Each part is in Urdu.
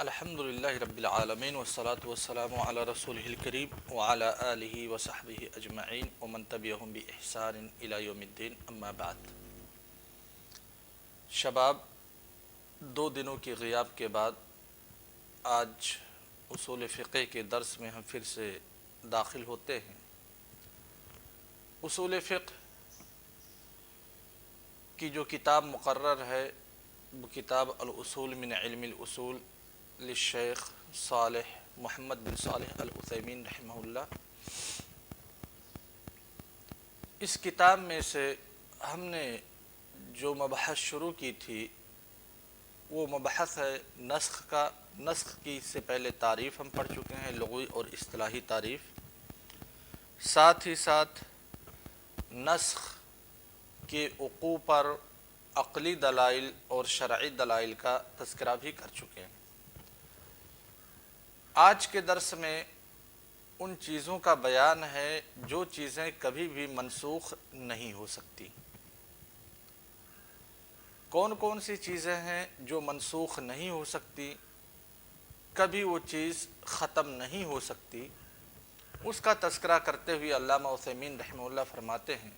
الحمدللہ رب العالمین والصلاة والسلام علی رسولہ الکریم وعلی آلہ وصحبہ اجمعین ومن تبعہم بإحسان الی یوم الدین اما بعد۔ شباب، 2 دنوں کی غیاب کے بعد آج اصول فقہ کے درس میں ہم پھر سے داخل ہوتے ہیں۔ اصول فقہ کی جو کتاب مقرر ہے وہ کتاب الاصول من علم الاصول للشیخ صالح محمد بن صالح العثیمین رحمہ اللہ۔ اس کتاب میں سے ہم نے جو مبحث شروع کی تھی وہ مبحث ہے نسخ کا۔ نسخ کی اس سے پہلے تعریف ہم پڑھ چکے ہیں، لغوی اور اصطلاحی تعریف، ساتھ ہی ساتھ نسخ کے وقوع پر عقلی دلائل اور شرعی دلائل کا تذکرہ بھی کر چکے ہیں۔ آج کے درس میں ان چیزوں کا بیان ہے جو چیزیں کبھی بھی منسوخ نہیں ہو سکتی۔ کون کون سی چیزیں ہیں جو منسوخ نہیں ہو سکتی، کبھی وہ چیز ختم نہیں ہو سکتی، اس کا تذکرہ کرتے ہوئے علامہ عثیمین رحمہ اللہ فرماتے ہیں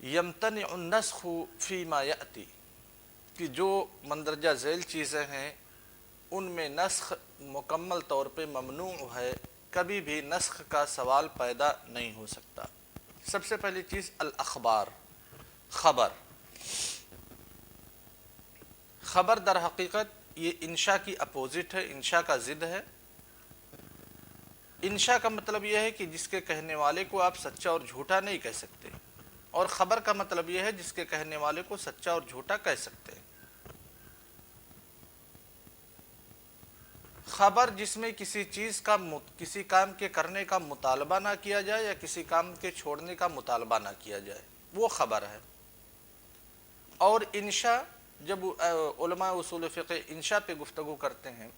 یمتنع النسخ فیما یأتی، کہ جو مندرجہ ذیل چیزیں ہیں ان میں نسخ مکمل طور پہ ممنوع ہے، کبھی بھی نسخ کا سوال پیدا نہیں ہو سکتا۔ سب سے پہلی چیز الاخبار، خبر۔ خبر در حقیقت یہ انشاء کی اپوزٹ ہے، انشاء کا ضد ہے۔ انشاء کا مطلب یہ ہے کہ جس کے کہنے والے کو آپ سچا اور جھوٹا نہیں کہہ سکتے، اور خبر کا مطلب یہ ہے جس کے کہنے والے کو سچا اور جھوٹا کہہ سکتے ہیں۔ خبر جس میں کسی چیز کا کسی کام کے کرنے کا مطالبہ نہ کیا جائے یا کسی کام کے چھوڑنے کا مطالبہ نہ کیا جائے، وہ خبر ہے۔ اور انشاء، جب علماء اصول فقہ انشاء پہ گفتگو کرتے ہیں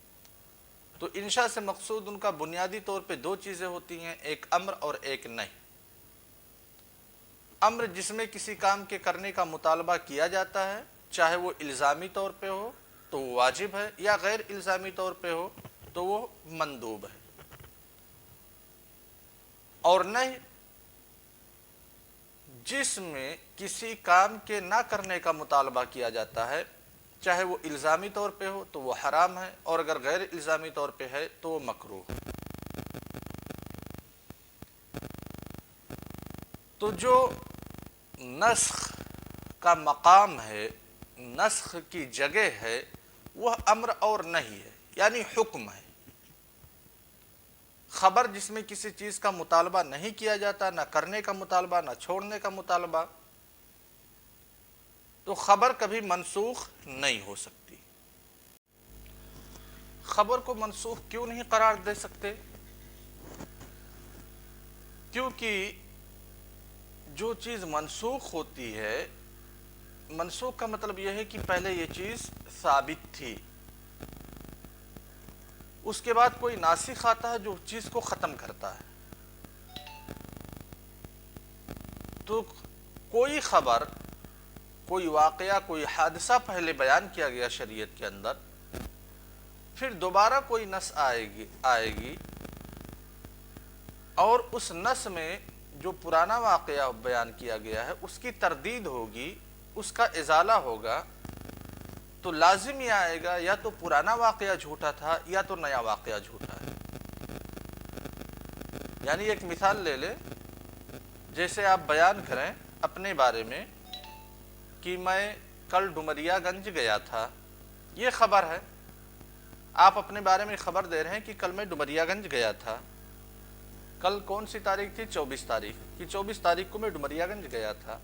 تو انشاء سے مقصود ان کا بنیادی طور پہ 2 چیزیں ہوتی ہیں، ایک امر اور ایک نہی۔ امر جس میں کسی کام کے کرنے کا مطالبہ کیا جاتا ہے، چاہے وہ الزامی طور پہ ہو تو وہ واجب ہے، یا غیر الزامی طور پہ ہو تو وہ مندوب ہے۔ اور نہی جس میں کسی کام کے نہ کرنے کا مطالبہ کیا جاتا ہے، چاہے وہ الزامی طور پہ ہو تو وہ حرام ہے، اور اگر غیر الزامی طور پہ ہے تو وہ مکروہ ہے۔ تو جو نسخ کا مقام ہے، نسخ کی جگہ ہے، وہ امر اور نہی ہے، یعنی حکم ہے۔ خبر جس میں کسی چیز کا مطالبہ نہیں کیا جاتا، نہ کرنے کا مطالبہ نہ چھوڑنے کا مطالبہ، تو خبر کبھی منسوخ نہیں ہو سکتی۔ خبر کو منسوخ کیوں نہیں قرار دے سکتے؟ کیونکہ جو چیز منسوخ ہوتی ہے، منسوخ کا مطلب یہ ہے کہ پہلے یہ چیز ثابت تھی، اس کے بعد کوئی ناسخ آتا ہے جو چیز کو ختم کرتا ہے۔ تو کوئی خبر، کوئی واقعہ، کوئی حادثہ پہلے بیان کیا گیا شریعت کے اندر، پھر دوبارہ کوئی نص آئے گی اور اس نص میں جو پرانا واقعہ بیان کیا گیا ہے اس کی تردید ہوگی، اس کا ازالہ ہوگا، تو لازم یہ آئے گا یا تو پرانا واقعہ جھوٹا تھا یا تو نیا واقعہ جھوٹا ہے۔ یعنی ایک مثال لے لیں، جیسے آپ بیان کریں اپنے بارے میں کہ میں کل ڈومریا گنج گیا تھا، یہ خبر ہے۔ آپ اپنے بارے میں خبر دے رہے ہیں کہ کل میں ڈومریا گنج گیا تھا۔ کل کون سی تاریخ تھی؟ 24 تاریخ، کہ 24 تاریخ کو میں ڈومریا گنج گیا تھا۔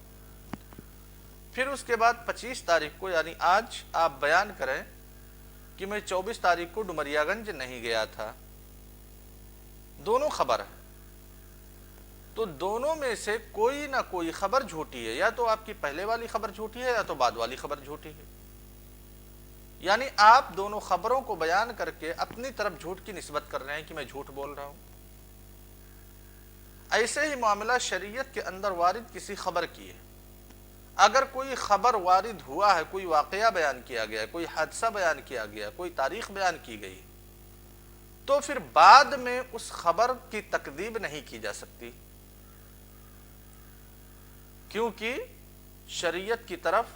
پھر اس کے بعد 25 تاریخ کو، یعنی آج آپ بیان کریں کہ میں 24 تاریخ کو ڈومریا گنج نہیں گیا تھا۔ دونوں خبر ہے، تو دونوں میں سے کوئی نہ کوئی خبر جھوٹی ہے، یا تو آپ کی پہلے والی خبر جھوٹی ہے یا تو بعد والی خبر جھوٹی ہے۔ یعنی آپ دونوں خبروں کو بیان کر کے اپنی طرف جھوٹ کی نسبت کر رہے ہیں کہ میں جھوٹ بول رہا ہوں۔ ایسے ہی معاملہ شریعت کے اندر وارد کسی خبر کی ہے۔ اگر کوئی خبر وارد ہوا ہے، کوئی واقعہ بیان کیا گیا، کوئی حادثہ بیان کیا گیا، کوئی تاریخ بیان کی گئی، تو پھر بعد میں اس خبر کی تکذیب نہیں کی جا سکتی، کیونکہ شریعت کی طرف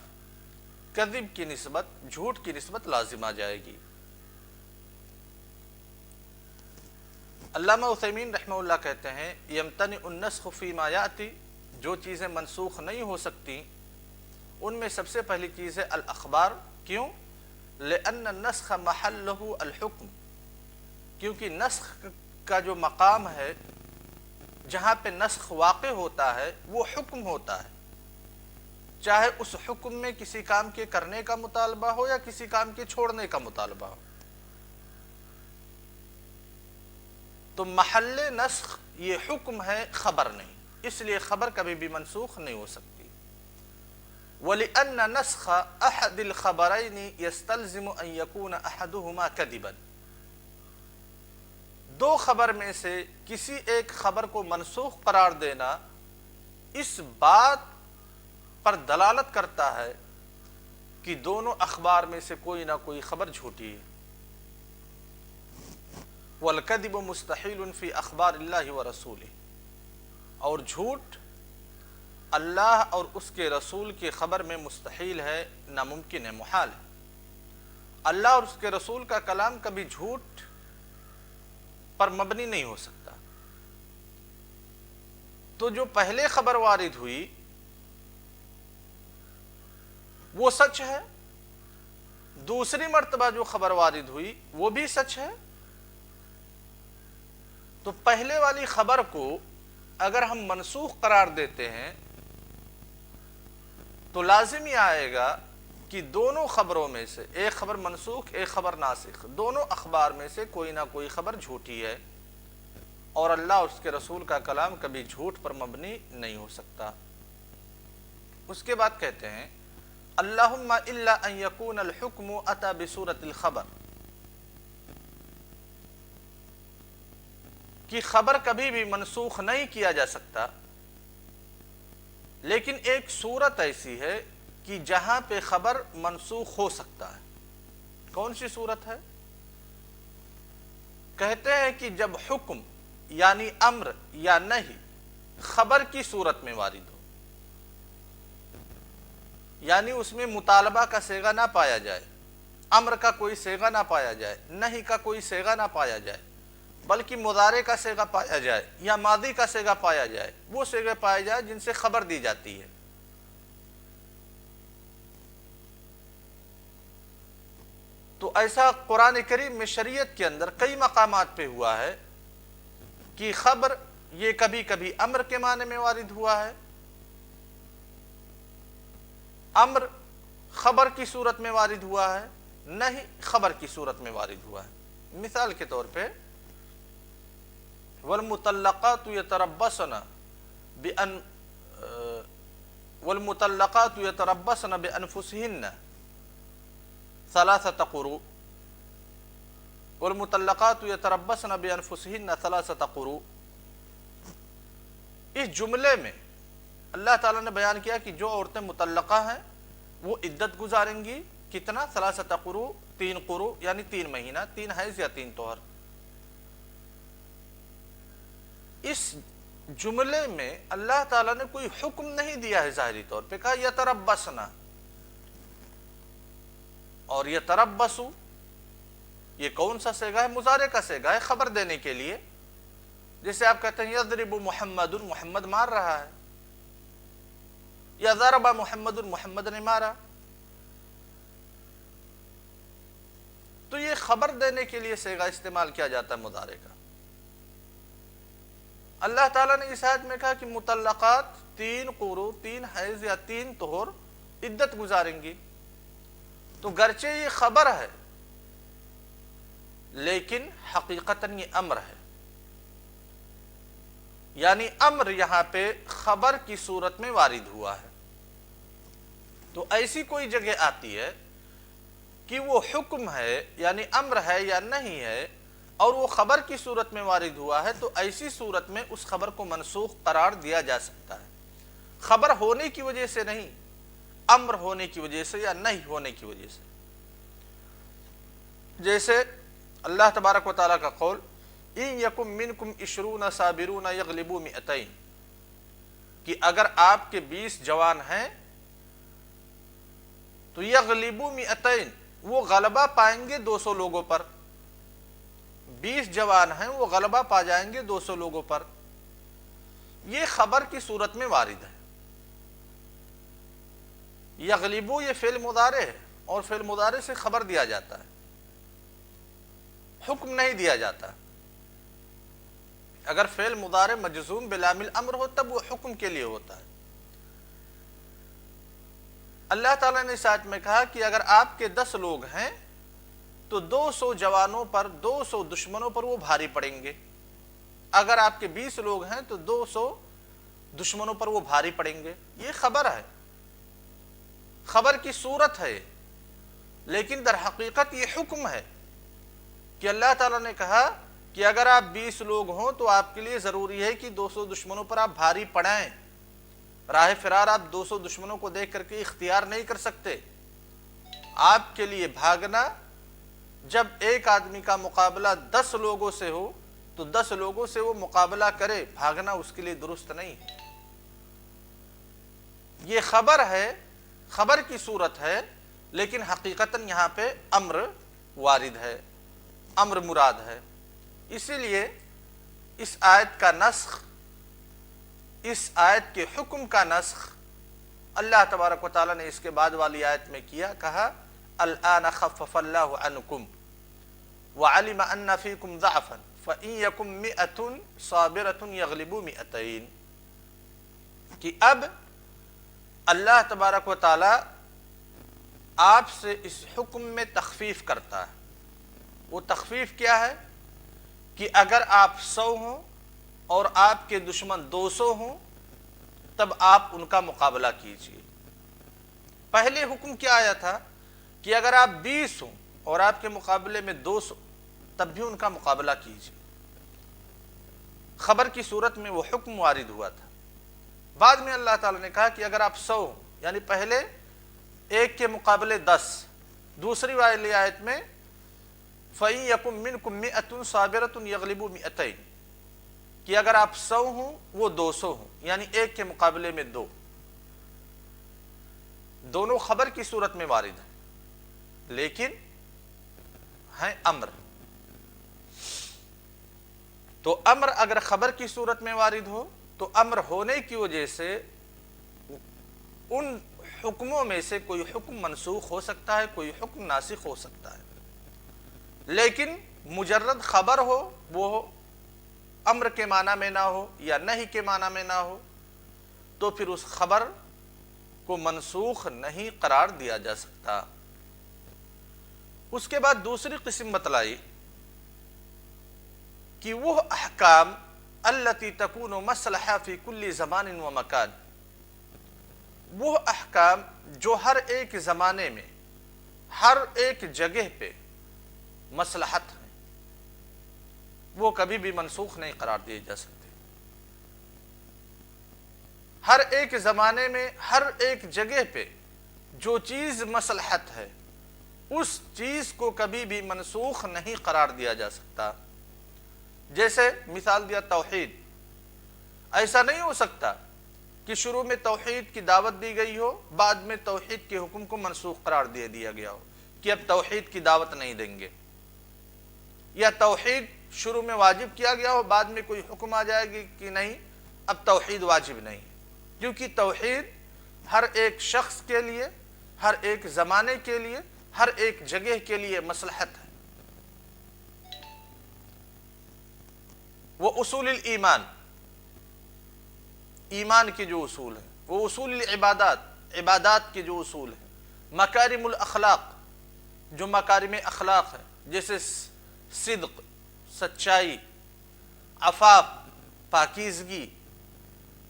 کذب کی نسبت، جھوٹ کی نسبت لازم آ جائے گی۔ علامہ عثیمین رحمہ اللہ کہتے ہیں یمتنع النسخ فیما یاتی، جو چیزیں منسوخ نہیں ہو سکتی ان میں سب سے پہلی چیز ہے الاخبار۔ کیوں؟ لأن النسخ محلہ الحکم، کیونکہ نسخ کا جو مقام ہے، جہاں پہ نسخ واقع ہوتا ہے وہ حکم ہوتا ہے، چاہے اس حکم میں کسی کام کے کرنے کا مطالبہ ہو یا کسی کام کے چھوڑنے کا مطالبہ ہو۔ تو محل نسخ یہ حکم ہے، خبر نہیں، اس لیے خبر کبھی بھی منسوخ نہیں ہو سکتی۔ وَلِأَنَّ نَسْخَ أَحَدِ الْخَبَرَيْنِ يَسْتَلْزِمُ أَن يَكُونَ أَحَدُهُمَا كَذِبًا، دو خبر میں سے کسی ایک خبر کو منسوخ قرار دینا اس بات پر دلالت کرتا ہے کہ دونوں اخبار میں سے کوئی نہ کوئی خبر جھوٹی ہے۔ وَالْكَذِبُ مُسْتَحِيلٌ فِي أَخْبَارِ اللَّهِ وَرَسُولِهِ، اور جھوٹ اللہ اور اس کے رسول کی خبر میں مستحیل ہے، ناممکن ہے، محال ہے۔ اللہ اور اس کے رسول کا کلام کبھی جھوٹ پر مبنی نہیں ہو سکتا۔ تو جو پہلے خبر وارد ہوئی وہ سچ ہے، دوسری مرتبہ جو خبر وارد ہوئی وہ بھی سچ ہے۔ تو پہلے والی خبر کو اگر ہم منسوخ قرار دیتے ہیں تو لازم یہ آئے گا کہ دونوں خبروں میں سے ایک خبر منسوخ، ایک خبر ناسخ، دونوں اخبار میں سے کوئی نہ کوئی خبر جھوٹی ہے، اور اللہ اور اس کے رسول کا کلام کبھی جھوٹ پر مبنی نہیں ہو سکتا۔ اس کے بعد کہتے ہیں اللہم الا ان یکون الحکم اتی بصورت الخبر، کہ خبر کبھی بھی منسوخ نہیں کیا جا سکتا، لیکن ایک صورت ایسی ہے کہ جہاں پہ خبر منسوخ ہو سکتا ہے۔ کون سی صورت ہے؟ کہتے ہیں کہ جب حکم یعنی امر یا نہی خبر کی صورت میں وارد ہو، یعنی اس میں مطالبہ کا صیغہ نہ پایا جائے، امر کا کوئی صیغہ نہ پایا جائے، نہی کا کوئی صیغہ نہ پایا جائے، بلکہ مضارع کا صیغہ پایا جائے یا ماضی کا صیغہ پایا جائے، وہ صیغے پائے جائے جن سے خبر دی جاتی ہے۔ تو ایسا قرآن کریم میں شریعت کے اندر کئی مقامات پہ ہوا ہے کہ خبر یہ کبھی کبھی امر کے معنی میں وارد ہوا ہے، امر خبر کی صورت میں وارد ہوا ہے، نہیں خبر کی صورت میں وارد ہوا ہے۔ مثال کے طور پہ والمطلقات يتربصن بأنفسهن ثلاثة قروء، والمطلقات يتربصن بأنفسهن ثلاثة قروء، اس جملے میں اللہ تعالیٰ نے بیان کیا کہ جو عورتیں مطلقہ ہیں وہ عدت گزاریں گی، کتنا؟ ثلاثة قروء، 3 قروء یعنی 3 مہینہ، 3 حیض یا 3 طہر۔ اس جملے میں اللہ تعالیٰ نے کوئی حکم نہیں دیا ہے ظاہری طور پہ، کہا یتربصن، اور یتربصوا یہ کون سا صیغہ ہے؟ مضارع کا صیغہ ہے، خبر دینے کے لیے۔ جیسے آپ کہتے ہیں یضرب محمد، محمد مار رہا ہے، یا ضرب محمد، محمد نے مارا۔ تو یہ خبر دینے کے لیے صیغہ استعمال کیا جاتا ہے مضارع کا۔ اللہ تعالیٰ نے اس آیت میں کہا کہ مطلقات 3 قروء، 3 حیض یا 3 طہر عدت گزاریں گی، تو گرچہ یہ خبر ہے لیکن حقیقتاً یہ امر ہے، یعنی امر یہاں پہ خبر کی صورت میں وارد ہوا ہے۔ تو ایسی کوئی جگہ آتی ہے کہ وہ حکم ہے یعنی امر ہے یا نہیں ہے اور وہ خبر کی صورت میں وارد ہوا ہے، تو ایسی صورت میں اس خبر کو منسوخ قرار دیا جا سکتا ہے، خبر ہونے کی وجہ سے نہیں، امر ہونے کی وجہ سے یا نہیں ہونے کی وجہ سے. جیسے اللہ تبارک و تعالیٰ کا قول ان یکم منکم 20 صابرون یغلبوا 200 کہ اگر آپ کے 20 جوان ہیں تو یغلبوا 200 وہ غلبہ پائیں گے 200 لوگوں پر. 20 جوان ہیں وہ غلبہ پا جائیں گے 200 لوگوں پر. یہ خبر کی صورت میں وارد ہے. یغلبوا یہ فعل مضارع ہے اور فعل مضارع سے خبر دیا جاتا ہے، حکم نہیں دیا جاتا. اگر فعل مضارع مجزوم بلام الامر ہو تب وہ حکم کے لیے ہوتا ہے. اللہ تعالیٰ نے اس آیت میں کہا کہ اگر آپ کے 10 لوگ ہیں تو 200 جوانوں پر 200 دشمنوں پر وہ بھاری پڑیں گے. اگر آپ کے 20 لوگ ہیں تو 200 دشمنوں پر وہ بھاری پڑیں گے. یہ خبر ہے، خبر کی صورت ہے، لیکن در حقیقت یہ حکم ہے کہ اللہ تعالیٰ نے کہا کہ اگر آپ 20 لوگ ہوں تو آپ کے لیے ضروری ہے کہ 200 دشمنوں پر آپ بھاری پڑائیں. راہ فرار آپ 200 دشمنوں کو دیکھ کر کے اختیار نہیں کر سکتے. آپ کے لیے بھاگنا، جب ایک آدمی کا مقابلہ 10 لوگوں سے ہو تو 10 لوگوں سے وہ مقابلہ کرے، بھاگنا اس کے لیے درست نہیں. یہ خبر ہے، خبر کی صورت ہے، لیکن حقیقتاً یہاں پہ امر وارد ہے، امر مراد ہے. اسی لیے اس آیت کا نسخ، اس آیت کے حکم کا نسخ اللہ تبارک و تعالیٰ نے اس کے بعد والی آیت میں کیا. کہا الآن خفف اللہ عنکم وعلم ان فیکم ضعفا فإن یکم 100 صابرۃ یغلبوا 200 کہ اب اللہ تبارک و تعالیٰ آپ سے اس حکم میں تخفیف کرتا ہے. وہ تخفیف کیا ہے کہ اگر آپ 100 ہوں اور آپ کے دشمن 200 ہوں تب آپ ان کا مقابلہ کیجیے. پہلے حکم کیا آیا تھا کہ اگر آپ 20 ہوں اور آپ کے مقابلے میں 200 تب بھی ان کا مقابلہ کیجیے. خبر کی صورت میں وہ حکم وارد ہوا تھا. بعد میں اللہ تعالیٰ نے کہا کہ اگر آپ 100 ہوں، یعنی پہلے ایک کے مقابلے 10، دوسری والی آیت میں فَإِن يَكُن مِّنكُم 100 صَابِرَةٌ يَغْلِبُوا 200 کہ اگر آپ 100 ہوں وہ 200 ہوں، یعنی ایک کے مقابلے میں 2. دونوں خبر کی صورت میں وارد ہیں، لیکن ہیں امر. تو امر اگر خبر کی صورت میں وارد ہو تو امر ہونے کی وجہ سے ان حکموں میں سے کوئی حکم منسوخ ہو سکتا ہے، کوئی حکم ناسخ ہو سکتا ہے. لیکن مجرد خبر ہو، وہ امر کے معنی میں نہ ہو یا نہیں کے معنی میں نہ ہو، تو پھر اس خبر کو منسوخ نہیں قرار دیا جا سکتا. اس کے بعد دوسری قسم بتلائی کہ وہ احکام التی تکون مصلحہ فی کل زمان و مکان، وہ احکام جو ہر ایک زمانے میں، ہر ایک جگہ پہ مصلحت ہیں، وہ کبھی بھی منسوخ نہیں قرار دیے جا سکتے. ہر ایک زمانے میں، ہر ایک جگہ پہ جو چیز مصلحت ہے اس چیز کو کبھی بھی منسوخ نہیں قرار دیا جا سکتا. جیسے مثال دیا توحید. ایسا نہیں ہو سکتا کہ شروع میں توحید کی دعوت دی گئی ہو، بعد میں توحید کے حکم کو منسوخ قرار دے دیا گیا ہو کہ اب توحید کی دعوت نہیں دیں گے، یا توحید شروع میں واجب کیا گیا ہو، بعد میں کوئی حکم آ جائے گی کہ نہیں اب توحید واجب نہیں. کیونکہ توحید ہر ایک شخص کے لیے، ہر ایک زمانے کے لیے، ہر ایک جگہ کے لیے مصلحت ہے. وہ اصول الایمان، ایمان کے جو اصول ہیں، وہ اصول العبادات، عبادات کے جو اصول ہیں، مکارم الاخلاق، جو مکارم اخلاق ہیں، جیسے صدق، سچائی، عفاف، پاکیزگی،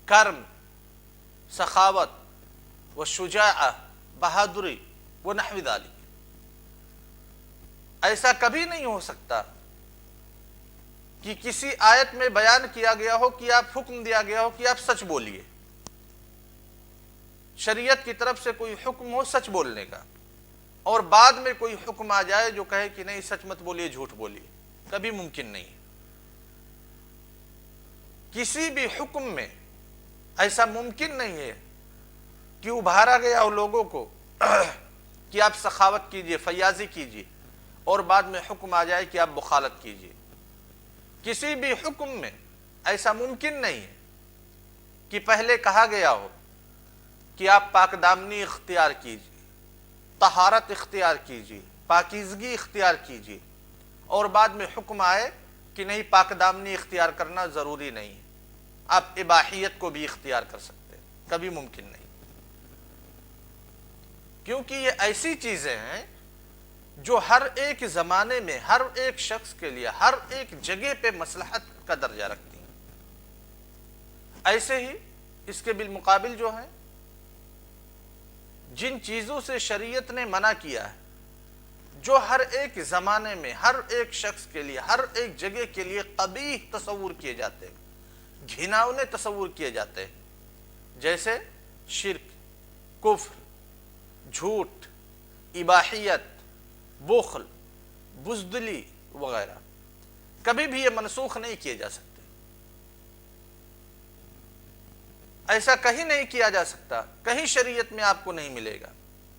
کرم، سخاوت و شجاعہ، بہادری و نحو ذالک. ایسا کبھی نہیں ہو سکتا کہ کسی آیت میں بیان کیا گیا ہو کہ آپ حکم دیا گیا ہو کہ آپ سچ بولیے. شریعت کی طرف سے کوئی حکم ہو سچ بولنے کا، اور بعد میں کوئی حکم آ جائے جو کہے کہ نہیں سچ مت بولیے، جھوٹ بولیے، کبھی ممکن نہیں۔ کسی بھی حکم میں ایسا ممکن نہیں ہے کہ ابھارا گیا ہو لوگوں کو کہ آپ سخاوت کیجئے، فیاضی کیجئے، اور بعد میں حکم آ جائے کہ آپ بخالت کیجئے۔ کسی بھی حکم میں ایسا ممکن نہیں ہے کہ پہلے کہا گیا ہو کہ آپ پاک دامنی اختیار کیجئے، طہارت اختیار کیجئے، پاکیزگی اختیار کیجئے، اور بعد میں حکم آئے کہ نہیں پاک دامنی اختیار کرنا ضروری نہیں ہے، آپ اباحیت کو بھی اختیار کر سکتے ہیں، کبھی ممکن نہیں۔ کیونکہ یہ ایسی چیزیں ہیں جو ہر ایک زمانے میں ہر ایک شخص کے لیے ہر ایک جگہ پہ مصلحت کا درجہ رکھتی ہیں۔ ایسے ہی اس کے بالمقابل جو ہیں جن چیزوں سے شریعت نے منع کیا ہے، جو ہر ایک زمانے میں ہر ایک شخص کے لیے ہر ایک جگہ کے لیے قبیح تصور کیے جاتے ہیں، گھناؤنے تصور کیے جاتے ہیں، جیسے شرک، کفر، جھوٹ، اباحیت، بخل، بزدلی وغیرہ، کبھی بھی یہ منسوخ نہیں کیے جا سکتے۔ ایسا کہیں نہیں کیا جا سکتا، کہیں شریعت میں آپ کو نہیں ملے گا،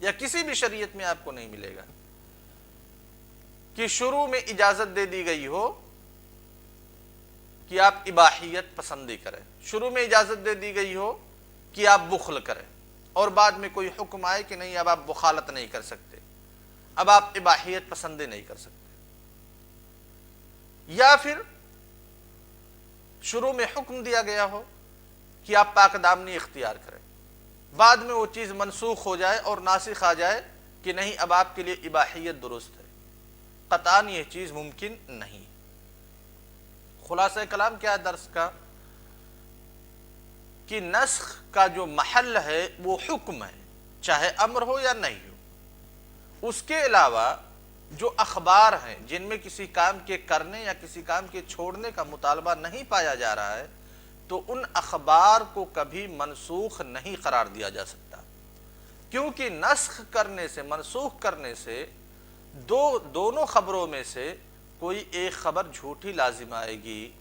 یا کسی بھی شریعت میں آپ کو نہیں ملے گا کہ شروع میں اجازت دے دی گئی ہو کہ آپ اباحیت پسندی کریں، شروع میں اجازت دے دی گئی ہو کہ آپ بخل کریں، اور بعد میں کوئی حکم آئے کہ نہیں اب آپ بخالت نہیں کر سکتے، اب آپ اباحیت پسندی نہیں کر سکتے۔ یا پھر شروع میں حکم دیا گیا ہو کہ آپ پاک دامنی اختیار کریں، بعد میں وہ چیز منسوخ ہو جائے اور ناسخ آ جائے کہ نہیں اب آپ کے لیے اباحیت درست ہے، قطعاً یہ چیز ممکن نہیں۔ خلاصہ کلام کیا ہے درس کا؟ کہ نسخ کا جو محل ہے وہ حکم ہے، چاہے امر ہو یا نہیں ہو۔ اس کے علاوہ جو اخبار ہیں جن میں کسی کام کے کرنے یا کسی کام کے چھوڑنے کا مطالبہ نہیں پایا جا رہا ہے، تو ان اخبار کو کبھی منسوخ نہیں قرار دیا جا سکتا، کیونکہ نسخ کرنے سے، منسوخ کرنے سے دونوں خبروں میں سے کوئی ایک خبر جھوٹی لازم آئے گی،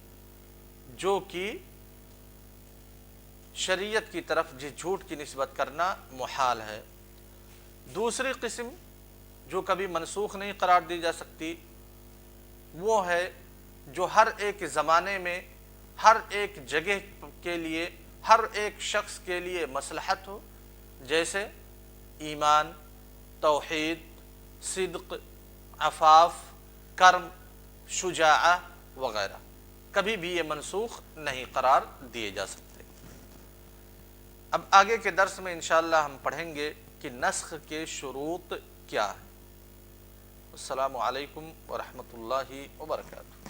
جو کہ شریعت کی طرف جس جھوٹ کی نسبت کرنا محال ہے۔ دوسری قسم جو کبھی منسوخ نہیں قرار دی جا سکتی وہ ہے جو ہر ایک زمانے میں ہر ایک جگہ کے لیے ہر ایک شخص کے لیے مصلحت ہو، جیسے ایمان، توحید، صدق، عفاف، کرم، شجاعہ وغیرہ، کبھی بھی یہ منسوخ نہیں قرار دیے جا سکتے۔ اب آگے کے درس میں انشاءاللہ ہم پڑھیں گے کہ نسخ کے شروط کیا ہیں۔ السلام علیکم ورحمۃ اللہ وبرکاتہ۔